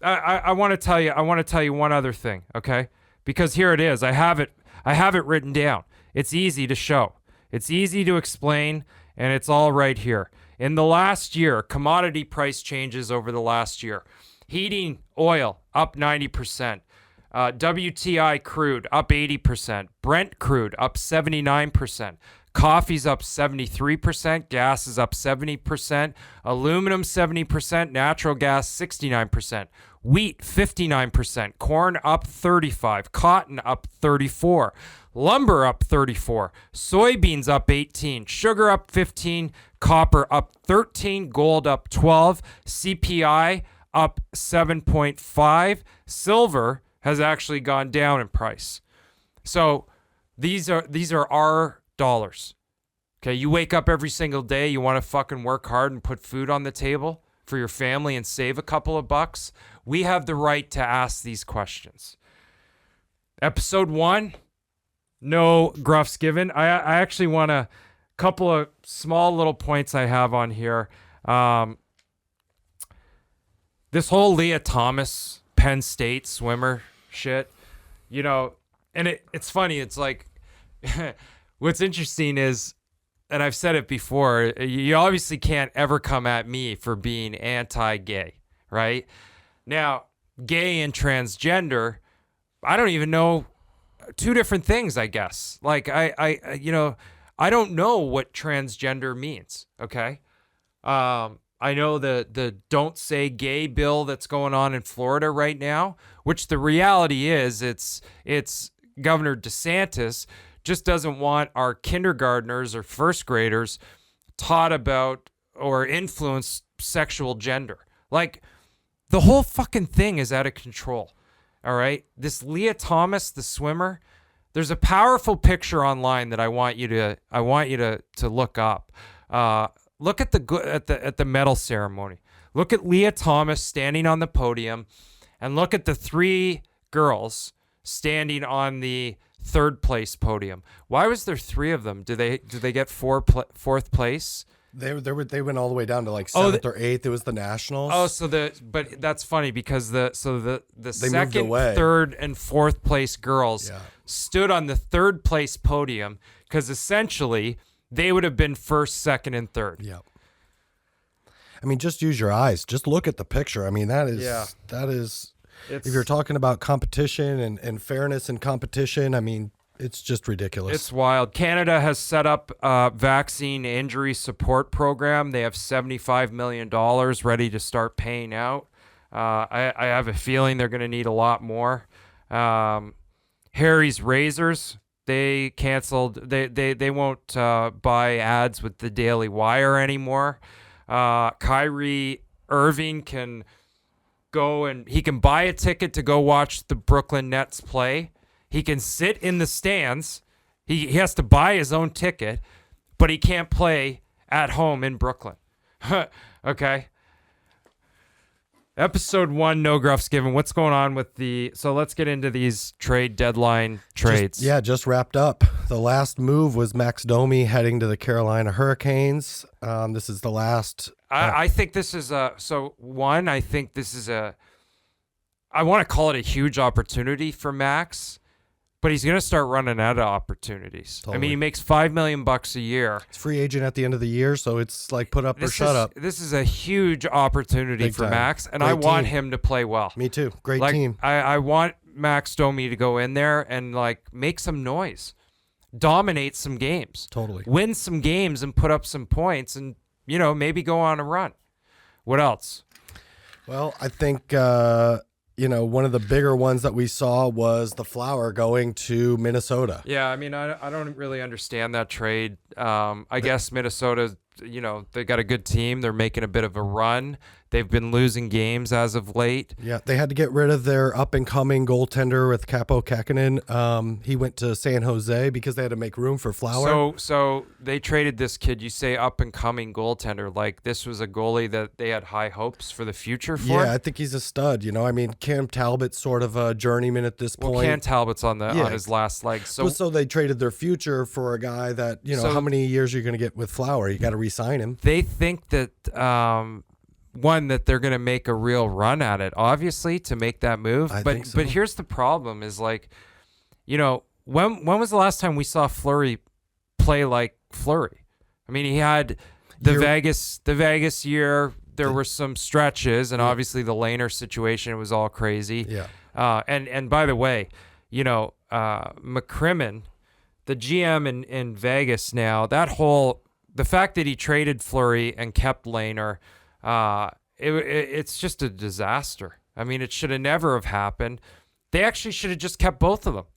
I want to tell you. I want to tell you one other thing, okay? Because here it is. I have it written down. It's easy to show. It's easy to explain, and it's all right here. In the last year, commodity price changes over the last year. Heating oil up 90%. WTI crude up 80%. Brent crude up 79%. Coffee's up 73%, gas is up 70%, aluminum 70%, natural gas 69%, wheat 59%, corn up 35%, cotton up 34%, lumber up 34%, soybeans up 18%, sugar up 15%, copper up 13%, gold up 12%, CPI up 7.5. Silver has actually gone down in price. So these are our dollars. Okay, you wake up every single day, you want to fucking work hard and put food on the table for your family and save a couple of bucks. We have the right to ask these questions. Episode 1, no gruffs given. I actually want a couple of small little points I have on here. This whole Leah Thomas, Penn State swimmer shit, you know, and it's funny. It's like, what's interesting is, and I've said it before, you obviously can't ever come at me for being anti-gay, right? Now, gay and transgender, I don't even know, two different things, I guess. Like, I don't know what transgender means, okay? I know the Don't Say Gay bill that's going on in Florida right now, which the reality is it's Governor DeSantis just doesn't want our kindergartners or first graders taught about or influenced sexual gender. Like, the whole fucking thing is out of control. All right. This Leah Thomas, the swimmer, there's a powerful picture online that I want you to look up. Look at the medal ceremony. Look at Leah Thomas standing on the podium, and look at the 3 girls standing on the third place podium. Why was there 3 of them? Do they get fourth place? They went all the way down to like 7th or 8th. It was the nationals. Oh, but that's funny because the They moved second, away. third, and fourth place girls stood on the third place podium because essentially they would have been first, second, and third. Yep. I mean, just use your eyes. Just look at the picture. I mean, that is. If you're talking about competition and fairness in competition, I mean, it's just ridiculous. It's wild. Canada has set up a vaccine injury support program. They have $75 million ready to start paying out. I have a feeling they're going to need a lot more. Harry's Razors, they canceled. They won't buy ads with the Daily Wire anymore. Kyrie Irving can go and he can buy a ticket to go watch the Brooklyn Nets play. He can sit in the stands. He has to buy his own ticket, but he can't play at home in Brooklyn. Okay. Episode 1, no gruffs given. What's going on with so let's get into these trade deadline trades. Just wrapped up. The last move was Max Domi heading to the Carolina Hurricanes. This is the last. I think this is I want to call it a huge opportunity for Max, but he's going to start running out of opportunities. Totally. I mean, he makes $5 million a year. It's free agent at the end of the year, so it's like put up or shut up. This is a huge opportunity Big for time. Max, and Great I want team. him to play well. Me too. Great Like, team. I want Max Domi to go in there and like make some noise, dominate some games, Totally. win some games, and put up some points, and maybe go on a run. What else? Well, I think one of the bigger ones that we saw was the Flower going to Minnesota. Yeah, I mean, I don't really understand that trade. I guess Minnesota, they got a good team. They're making a bit of a run. They've been losing games as of late. Yeah, they had to get rid of their up-and-coming goaltender with Capo Kakkonen. He went to San Jose because they had to make room for Flower. So they traded this kid. You say up-and-coming goaltender. Like, this was a goalie that they had high hopes for the future for? Yeah, I think he's a stud. I mean, Cam Talbot's sort of a journeyman at this point. Well, Cam Talbot's on his last leg. So they traded their future for a guy that, how many years are you going to get with Flower? You got to re-sign him. They think that... that they're going to make a real run at it, obviously, to make that move. I think so. But here's the problem is like, when was the last time we saw Fleury play like Fleury? I mean, he had the Vegas year. There were some stretches, and obviously the Lehner situation was all crazy. Yeah. And by the way, McCrimmon, the GM in Vegas now, the fact that he traded Fleury and kept Lehner, it's just a disaster. I mean, it should have never have happened. They actually should have just kept both of them.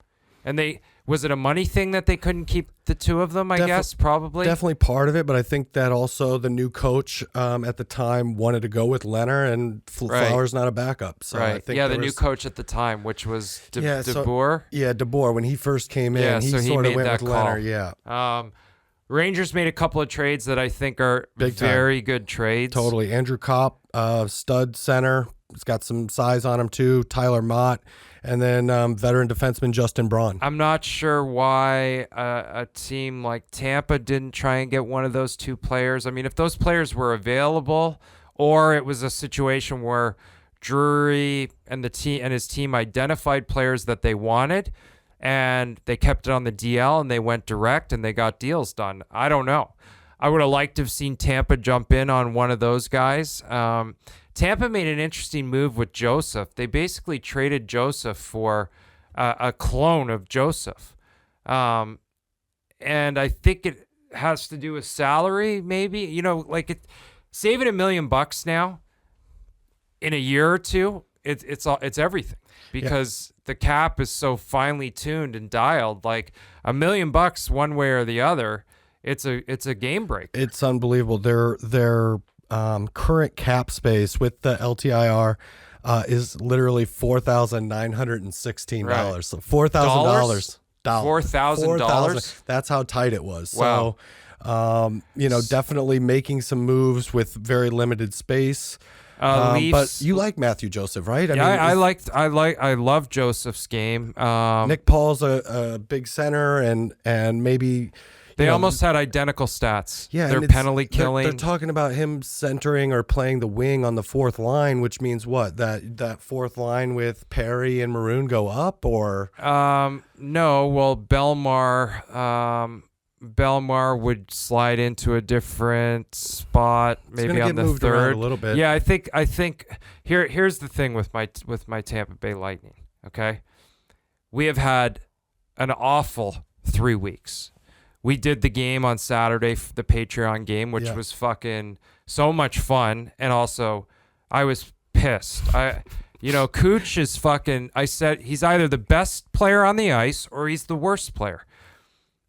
And Was it a money thing that they couldn't keep the two of them? I guess probably. Definitely part of it, but I think that also the new coach at the time wanted to go with Leonard, and Flowers not a backup. So I think the new coach at the time, which was DeBoer. DeBoer, when he first came in, he sort of went with Leonard. Yeah. Rangers made a couple of trades that I think are very good trades. Totally. Andrew Kopp, stud center. He's got some size on him too. Tyler Mott. And then veteran defenseman Justin Braun. I'm not sure why a team like Tampa didn't try and get one of those two players. I mean, if those players were available, or it was a situation where Drury and his team identified players that they wanted, and they kept it on the DL and they went direct and they got deals done. I don't know. I would have liked to have seen Tampa jump in on one of those guys. Tampa made an interesting move with Joseph. They basically traded Joseph for a clone of Joseph. And I think it has to do with salary, maybe. Saving $1 million now in a year or two, it's everything. Because the cap is so finely tuned and dialed. Like $1 million one way or the other, it's a game break. It's unbelievable. Their current cap space with the LTIR is literally $4,916. Right. So $4,000. $4,000. That's how tight it was. Wow. So, definitely making some moves with very limited space. But you like Matthew Joseph, right? I love Joseph's game. Nick Paul's a big center, and maybe they almost had identical stats. Yeah, they're penalty killing. They're talking about him centering or playing the wing on the fourth line, which means what? That fourth line with Perry and Maroon go up, or no? Well, Belmar would slide into a different spot, maybe on the third. A little bit. Yeah, I think here's the thing with my Tampa Bay Lightning. Okay, we have had an awful 3 weeks. We did the game on Saturday, the Patreon game, which was fucking so much fun, and also I was pissed. Cooch is fucking. I said he's either the best player on the ice or he's the worst player.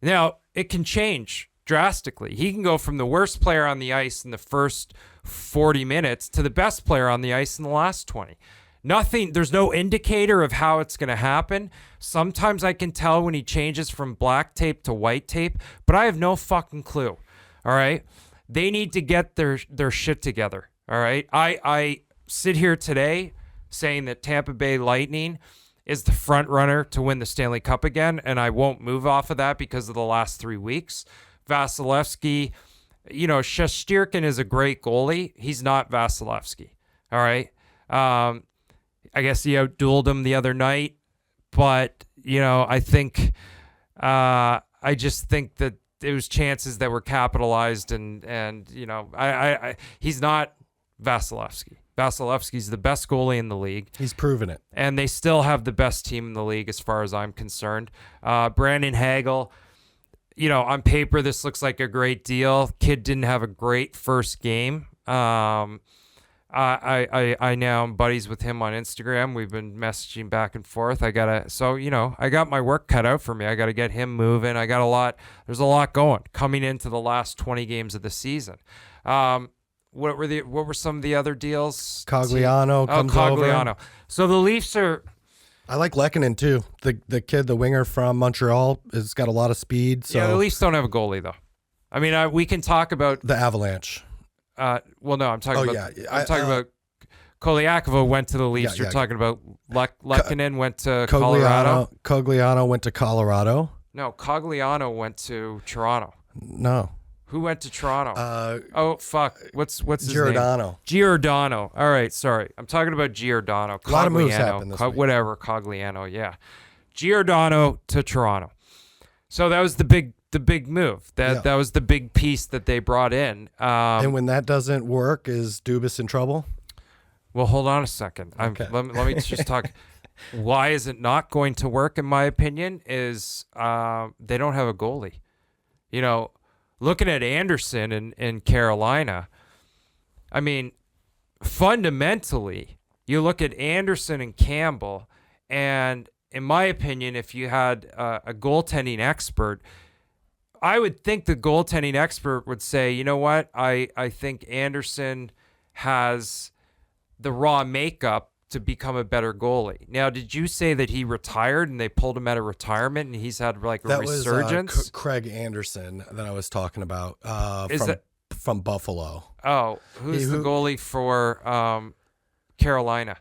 Now, it can change drastically. He can go from the worst player on the ice in the first 40 minutes to the best player on the ice in the last 20. There's no indicator of how it's going to happen. Sometimes I can tell when he changes from black tape to white tape, but I have no fucking clue. All right? They need to get their shit together. All right? I sit here today saying that Tampa Bay Lightning is the front runner to win the Stanley Cup again, and I won't move off of that because of the last 3 weeks. Vasilevsky, Shesterkin is a great goalie. He's not Vasilevsky. All right? I guess he outdueled him the other night, but I think I just think that there was chances that were capitalized, and he's not Vasilevsky. Vasilevsky's the best goalie in the league. He's proven it. And they still have the best team in the league as far as I'm concerned. Brandon Hagel, on paper, this looks like a great deal. Kid didn't have a great first game. I now am buddies with him on Instagram. We've been messaging back and forth. I got my work cut out for me. I got to get him moving. There's a lot going coming into the last 20 games of the season. What were some of the other deals? Cogliano comes over. So the Leafs are. I like Lehkonen too. The kid, the winger from Montreal, has got a lot of speed. So yeah, the Leafs don't have a goalie though. I mean, we can talk about the Avalanche. Well, no, I'm talking about. I'm talking about. Kolyakova went to the Leafs. You're talking about Lehkonen went to Colorado. Cogliano went to Colorado. No, Cogliano went to Toronto. No. Who went to Toronto? Oh, fuck. What's his Giordano. name? Giordano. All right, sorry. I'm talking about Giordano. A lot of moves happened this week. Whatever, Cogliano, yeah. Giordano to Toronto. So that was the big move. That was the big piece that they brought in. And when that doesn't work, is Dubas in trouble? Well, hold on a second. Okay. Let me just talk. Why is it not going to work, in my opinion, is they don't have a goalie. Looking at Anderson in Carolina, I mean, fundamentally, you look at Anderson and Campbell, and in my opinion, if you had a goaltending expert, I would think the goaltending expert would say, you know what, I think Anderson has the raw makeup to become a better goalie. Now, did you say that he retired and they pulled him out of retirement and he's had like a That resurgence? was Craig Anderson that I was talking about from Buffalo. Oh, who's the goalie for Carolina?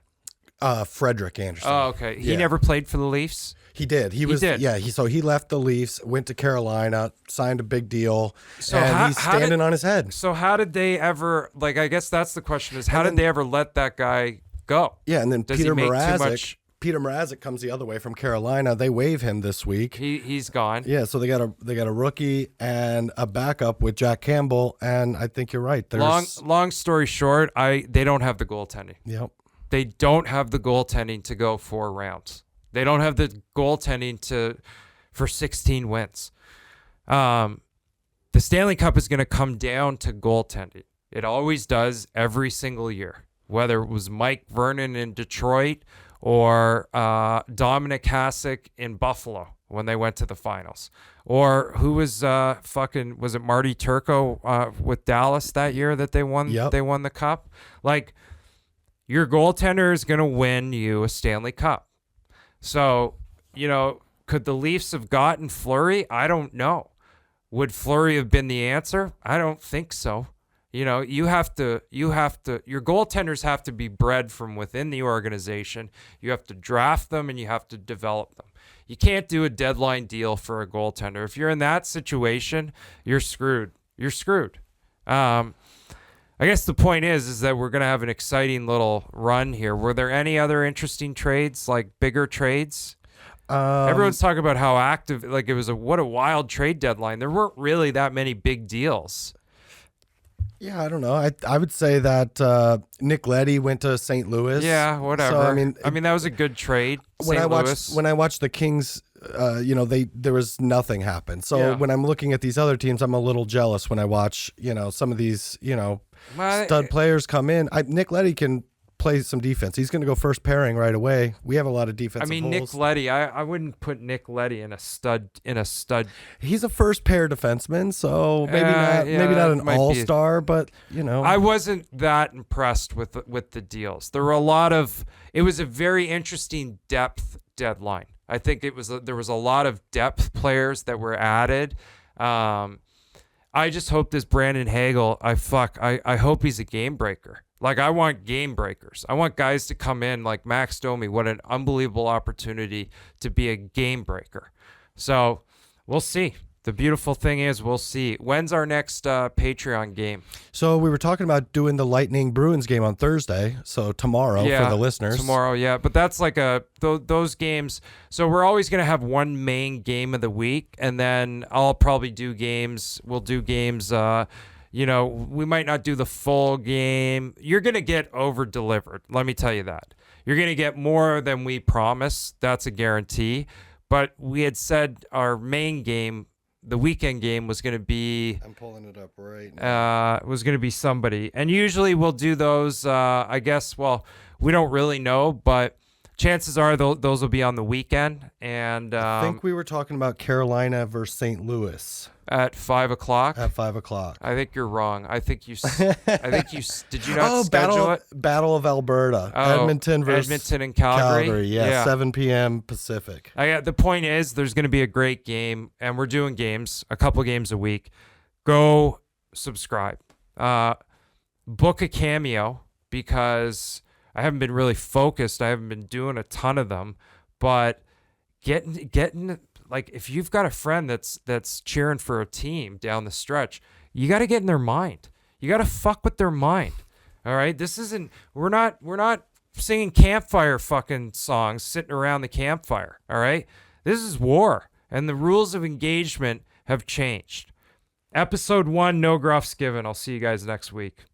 Frederick Anderson. Oh, okay. He never played for the Leafs? He did. He did. Yeah. He left the Leafs, went to Carolina, signed a big deal, and he's standing on his head. So how did they ever? Like, I guess that's the question: is how did they ever let that guy go? Yeah, and then Peter Mrazek comes the other way from Carolina. They waive him this week. He's gone. Yeah, so they got a rookie and a backup with Jack Campbell, and I think you're right. Long story short, they don't have the goaltending. Yep. They don't have the goaltending to go 4 rounds. They don't have the goaltending for 16 wins. The Stanley Cup is going to come down to goaltending. It always does every single year, whether it was Mike Vernon in Detroit or Dominic Hasek in Buffalo when they went to the finals, or who was was it Marty Turco with Dallas that year that they won? Yep. They won the cup. Like, your goaltender is going to win you a Stanley Cup. So, could the Leafs have gotten Fleury? I don't know. Would Fleury have been the answer? I don't think so. Your goaltenders have to be bred from within the organization. You have to draft them and you have to develop them. You can't do a deadline deal for a goaltender. If you're in that situation, you're screwed. You're screwed. I guess the point is that we're going to have an exciting little run here. Were there any other interesting trades, like bigger trades? Everyone's talking about how active, like it was what a wild trade deadline. There weren't really that many big deals. Yeah, I don't know. I would say that Nick Leddy went to St. Louis. Yeah, whatever. So, I mean that was a good trade. When I watched the Kings, there was nothing happen. So when I'm looking at these other teams, I'm a little jealous when I watch, some of these, stud players come in. Nick Leddy can play some defense. He's going to go first pairing right away. We have a lot of defensive holes. Nick Leddy, I wouldn't put Nick Leddy in a stud. He's a first pair defenseman, so maybe not an all-star, but I wasn't that impressed with the deals. There were it was a very interesting depth deadline. I think there was a lot of depth players that were added. I just hope this Brandon Hagel, I hope he's a game breaker. Like, I want game breakers. I want guys to come in like Max Domi. What an unbelievable opportunity to be a game breaker. So we'll see. The beautiful thing is we'll see. When's our next Patreon game? So we were talking about doing the Lightning Bruins game on Thursday. So tomorrow for the listeners. Tomorrow, yeah. But that's like those games. So we're always going to have one main game of the week. And then I'll probably do games. We'll do games. We might not do the full game. You're going to get over-delivered. Let me tell you that. You're going to get more than we promised. That's a guarantee. But we had said our main game, the weekend game, was going to be... I'm pulling it up right now. Was going to be somebody. And usually we'll do those, I guess, we don't really know, but chances are those will be on the weekend. And I think we were talking about Carolina versus St. Louis. At 5 o'clock? At 5 o'clock. I think you're wrong. did you not schedule it? Battle of Alberta. Edmonton and Calgary. Yeah, 7 p.m. Pacific. The point is, there's going to be a great game, and we're doing games, a couple games a week. Go subscribe. Book a cameo, because I haven't been really focused. I haven't been doing a ton of them, but getting like, if you've got a friend that's cheering for a team down the stretch, you got to get in their mind. You got to fuck with their mind. All right? We're not singing campfire fucking songs sitting around the campfire. All right? This is war, and the rules of engagement have changed. Episode 1, no Gruffs given. I'll see you guys next week.